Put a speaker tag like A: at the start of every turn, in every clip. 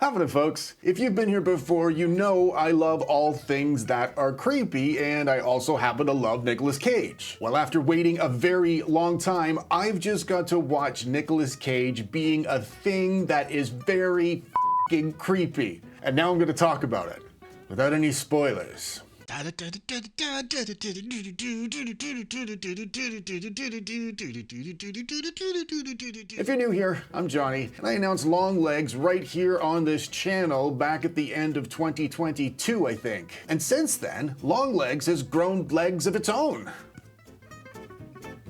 A: Happening, folks. If you've been here before, you know I love all things that are creepy, and I also happen to love Nicolas Cage. Well, after waiting a very long time, I've just got to watch Nicolas Cage being a thing that is very f***ing creepy. And now I'm going to talk about it, without any spoilers. If you're new here, I'm Johnny, and I announced Longlegs right here on this channel back at the end of 2022, I think. And since then, Longlegs has grown legs of its own.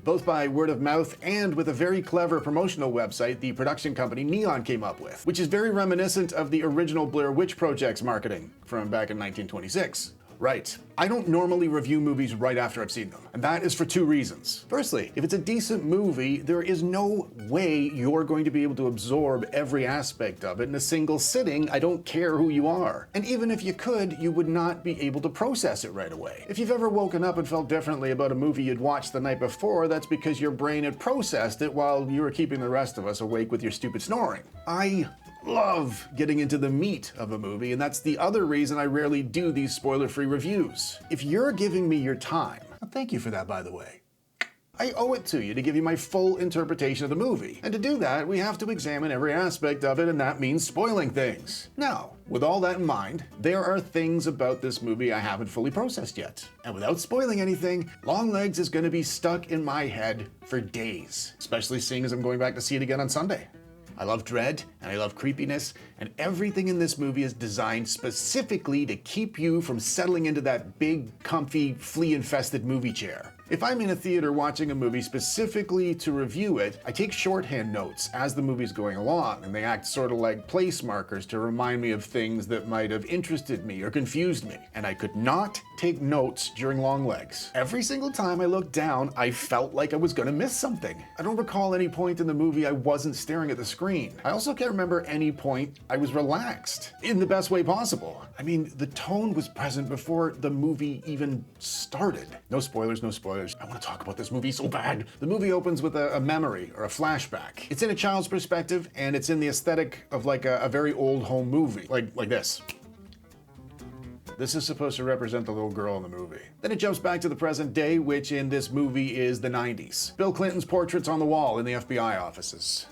A: Both by word of mouth and with a very clever promotional website the production company Neon came up with, which is very reminiscent of the original Blair Witch Project's marketing from back in 1926. Right. I don't normally review movies right after I've seen them, and that is for two reasons. Firstly, if it's a decent movie, there is no way you're going to be able to absorb every aspect of it in a single sitting. I don't care who you are. And even if you could, you would not be able to process it right away. If you've ever woken up and felt differently about a movie you'd watched the night before, that's because your brain had processed it while you were keeping the rest of us awake with your stupid snoring. I love getting into the meat of a movie, and that's the other reason I rarely do these spoiler-free reviews. If you're giving me your time, thank you for that, by the way, I owe it to you to give you my full interpretation of the movie. And to do that, we have to examine every aspect of it, and that means spoiling things. Now, with all that in mind, there are things about this movie I haven't fully processed yet. And without spoiling anything, Longlegs is going to be stuck in my head for days, especially seeing as I'm going back to see it again on Sunday. I love dread, and I love creepiness, and everything in this movie is designed specifically to keep you from settling into that big, comfy, flea-infested movie chair. If I'm in a theater watching a movie specifically to review it, I take shorthand notes as the movie's going along, and they act sort of like place markers to remind me of things that might have interested me or confused me. And I could not take notes during Longlegs. Every single time I looked down, I felt like I was gonna miss something. I don't recall any point in the movie I wasn't staring at the screen. I also can't remember any point I was relaxed, in the best way possible. I mean, the tone was present before the movie even started. No spoilers, no spoilers. I want to talk about this movie so bad. The movie opens with a memory or a flashback. It's in a child's perspective, and it's in the aesthetic of like a very old home movie, like this. This is supposed to represent the little girl in the movie. Then it jumps back to the present day, which in this movie is the 90s. Bill Clinton's portraits on the wall in the FBI offices.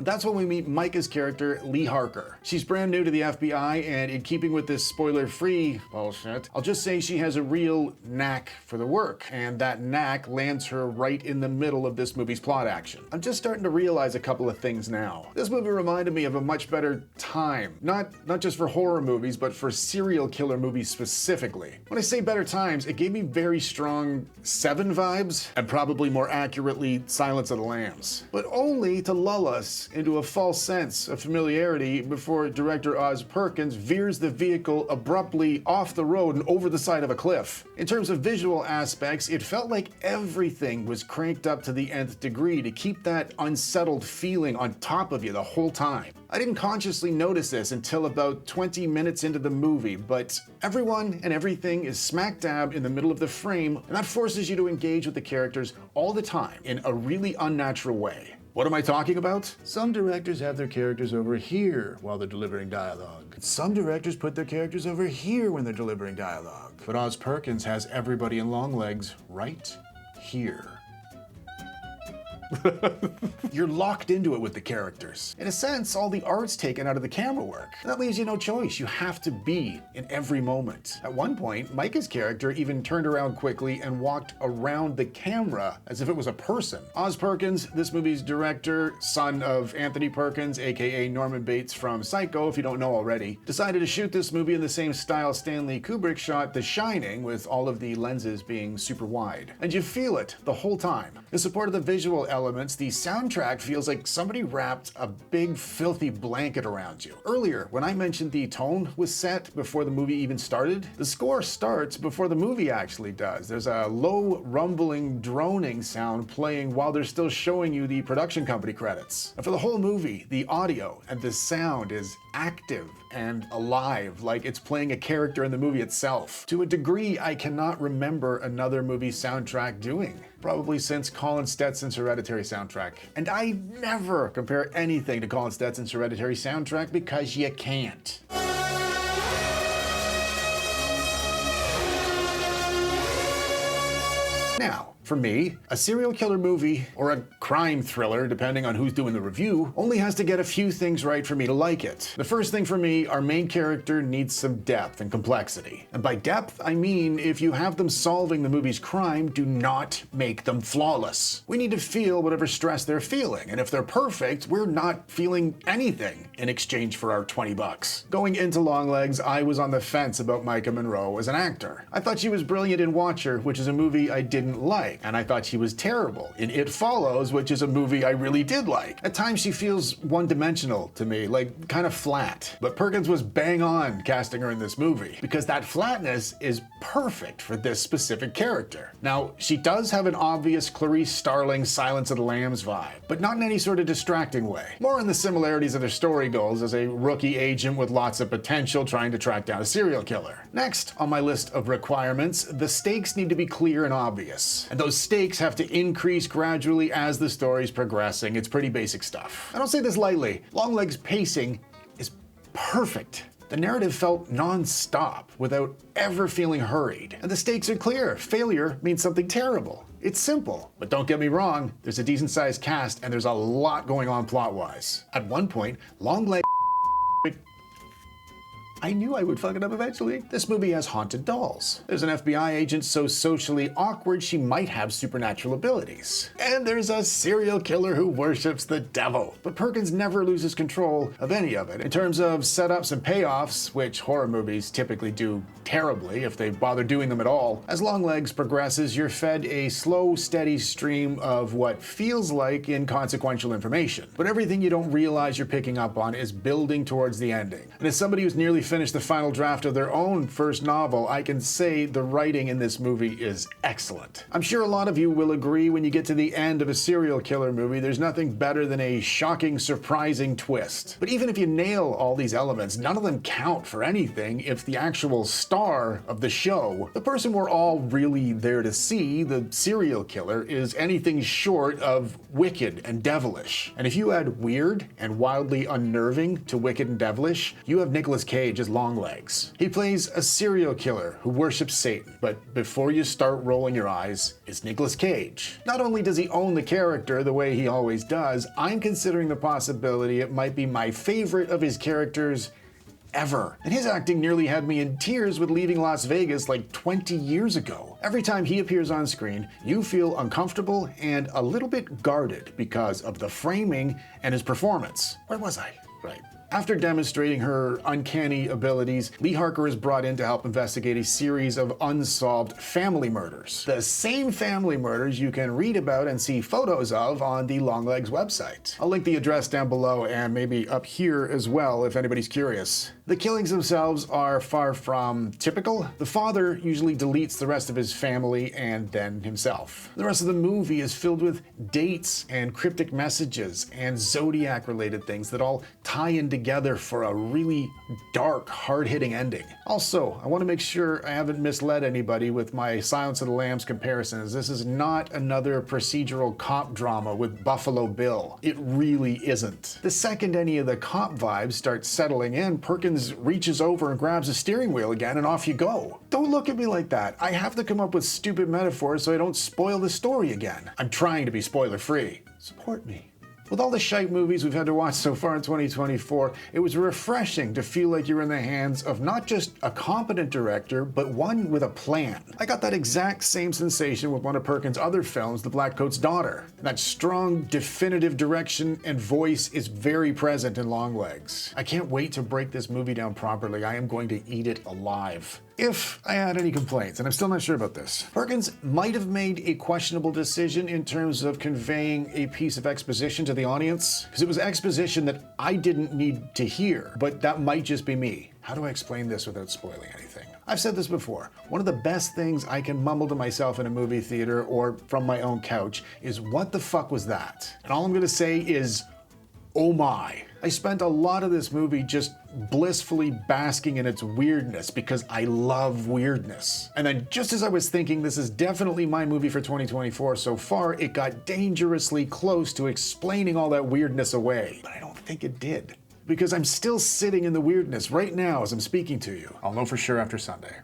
A: That's when we meet Micah's character, Lee Harker. She's brand new to the FBI, and in keeping with this spoiler-free bullshit, I'll just say she has a real knack for the work, and that knack lands her right in the middle of this movie's plot action. I'm just starting to realize a couple of things now. This movie reminded me of a much better time, not just for horror movies, but for serial killer movies specifically. When I say better times, it gave me very strong Seven vibes, and probably more accurately Silence of the Lambs, but only to lull us into a false sense of familiarity before director Oz Perkins veers the vehicle abruptly off the road and over the side of a cliff. In terms of visual aspects, it felt like everything was cranked up to the nth degree to keep that unsettled feeling on top of you the whole time. I didn't consciously notice this until about 20 minutes into the movie, but everyone and everything is smack dab in the middle of the frame, and that forces you to engage with the characters all the time in a really unnatural way. What am I talking about? Some directors have their characters over here while they're delivering dialogue. Some directors put their characters over here when they're delivering dialogue. But Oz Perkins has everybody in Longlegs right here. You're locked into it with the characters. In a sense, all the art's taken out of the camera work. And that leaves you no choice. You have to be in every moment. At one point, Micah's character even turned around quickly and walked around the camera as if it was a person. Oz Perkins, this movie's director, son of Anthony Perkins, aka Norman Bates from Psycho, if you don't know already, decided to shoot this movie in the same style Stanley Kubrick shot The Shining, with all of the lenses being super wide. And you feel it the whole time. In support of the visual elements, the soundtrack feels like somebody wrapped a big filthy blanket around you. Earlier, when I mentioned the tone was set before the movie even started, the score starts before the movie actually does. There's a low rumbling droning sound playing while they're still showing you the production company credits. And for the whole movie, the audio and the sound is active and alive, like it's playing a character in the movie itself. To a degree I cannot remember another movie soundtrack doing. probably since Colin Stetson's Hereditary soundtrack. And I never compare anything to Colin Stetson's Hereditary soundtrack because you can't. Now, for me, a serial killer movie, or a crime thriller, depending on who's doing the review, only has to get a few things right for me to like it. The first thing for me, our main character needs some depth and complexity. And by depth, I mean if you have them solving the movie's crime, do not make them flawless. We need to feel whatever stress they're feeling, and if they're perfect, we're not feeling anything in exchange for our $20. Going into Longlegs, I was on the fence about Micah Monroe as an actor. I thought she was brilliant in Watcher, which is a movie I didn't like, and I thought she was terrible in It Follows, which is a movie I really did like. At times she feels one-dimensional to me, like kind of flat. But Perkins was bang on casting her in this movie, because that flatness is perfect for this specific character. Now, she does have an obvious Clarice Starling Silence of the Lambs vibe, but not in any sort of distracting way. More in the similarities of their story goes as a rookie agent with lots of potential trying to track down a serial killer. Next on my list of requirements, the stakes need to be clear and obvious. And those stakes have to increase gradually as the story's progressing. It's pretty basic stuff. I don't say this lightly. Longlegs' pacing is perfect. The narrative felt non-stop without ever feeling hurried. And the stakes are clear. Failure means something terrible. It's simple, but don't get me wrong, there's a decent-sized cast and there's a lot going on plot-wise. At one point, Longlegs I knew I would fuck it up eventually. This movie has haunted dolls. There's an FBI agent so socially awkward she might have supernatural abilities. And there's a serial killer who worships the devil. But Perkins never loses control of any of it. In terms of setups and payoffs, which horror movies typically do terribly if they bother doing them at all, as Longlegs progresses, you're fed a slow, steady stream of what feels like inconsequential information. But everything you don't realize you're picking up on is building towards the ending. And as somebody who's nearly finished the final draft of their own first novel, I can say the writing in this movie is excellent. I'm sure a lot of you will agree when you get to the end of a serial killer movie, there's nothing better than a shocking, surprising twist. But even if you nail all these elements, none of them count for anything if the actual star of the show, the person we're all really there to see, the serial killer, is anything short of wicked and devilish. And if you add weird and wildly unnerving to wicked and devilish, you have Nicolas Cage as Longlegs. He plays a serial killer who worships Satan, but before you start rolling your eyes, it's Nicolas Cage. Not only does he own the character the way he always does, I'm considering the possibility it might be my favorite of his characters ever. And his acting nearly had me in tears with Leaving Las Vegas like 20 years ago. Every time he appears on screen, you feel uncomfortable and a little bit guarded because of the framing and his performance. Where was I? Right. After demonstrating her uncanny abilities, Lee Harker is brought in to help investigate a series of unsolved family murders. The same family murders you can read about and see photos of on the Longlegs website. I'll link the address down below and maybe up here as well if anybody's curious. The killings themselves are far from typical. The father usually deletes the rest of his family and then himself. The rest of the movie is filled with dates and cryptic messages and Zodiac-related things that all tie in together for a really dark, hard-hitting ending. Also, I want to make sure I haven't misled anybody with my Silence of the Lambs comparisons. This is not another procedural cop drama with Buffalo Bill. It really isn't. The second any of the cop vibes start settling in, Perkins reaches over and grabs the steering wheel again and off you go. Don't look at me like that. I have to come up with stupid metaphors so I don't spoil the story again. I'm trying to be spoiler-free. Support me. With all the shite movies we've had to watch so far in 2024, it was refreshing to feel like you're in the hands of not just a competent director, but one with a plan. I got that exact same sensation with one of Perkins' other films, The Black Coat's Daughter. That strong, definitive direction and voice is very present in Longlegs. I can't wait to break this movie down properly. I am going to eat it alive. If I had any complaints, and I'm still not sure about this, Perkins might have made a questionable decision in terms of conveying a piece of exposition to the audience, because it was exposition that I didn't need to hear, but that might just be me. How do I explain this without spoiling anything? I've said this before. One of the best things I can mumble to myself in a movie theater or from my own couch is, what the fuck was that? And all I'm gonna say is, Oh my. I spent a lot of this movie just blissfully basking in its weirdness because I love weirdness. And then just as I was thinking this is definitely my movie for 2024 so far, it got dangerously close to explaining all that weirdness away. But I don't think it did. Because I'm still sitting in the weirdness right now as I'm speaking to you. I'll know for sure after Sunday.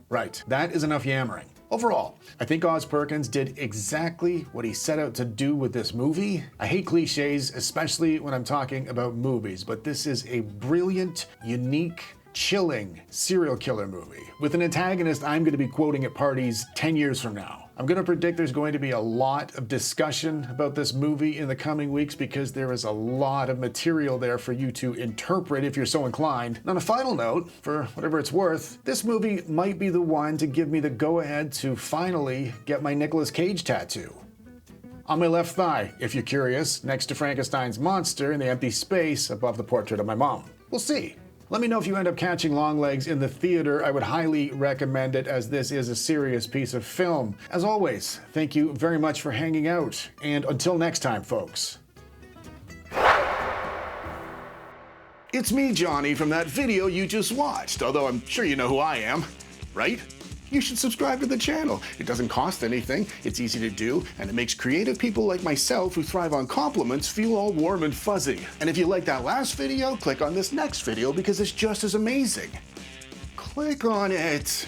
A: Right, that is enough yammering. Overall, I think Oz Perkins did exactly what he set out to do with this movie. I hate cliches, especially when I'm talking about movies, but this is a brilliant, unique, chilling serial killer movie with an antagonist I'm going to be quoting at parties 10 years from now. I'm going to predict there's going to be a lot of discussion about this movie in the coming weeks because there is a lot of material there for you to interpret if you're so inclined. And on a final note, for whatever it's worth, this movie might be the one to give me the go-ahead to finally get my Nicolas Cage tattoo. On my left thigh, if you're curious, next to Frankenstein's monster in the empty space above the portrait of my mom. We'll see. Let me know if you end up catching Longlegs in the theater. I would highly recommend it as this is a serious piece of film. As always, thank you very much for hanging out, and until next time, folks. It's me, Johnny, from that video you just watched, although I'm sure you know who I am, right? You should subscribe to the channel. It doesn't cost anything, it's easy to do, and it makes creative people like myself who thrive on compliments feel all warm and fuzzy. And if you like that last video, click on this next video because it's just as amazing. Click on it.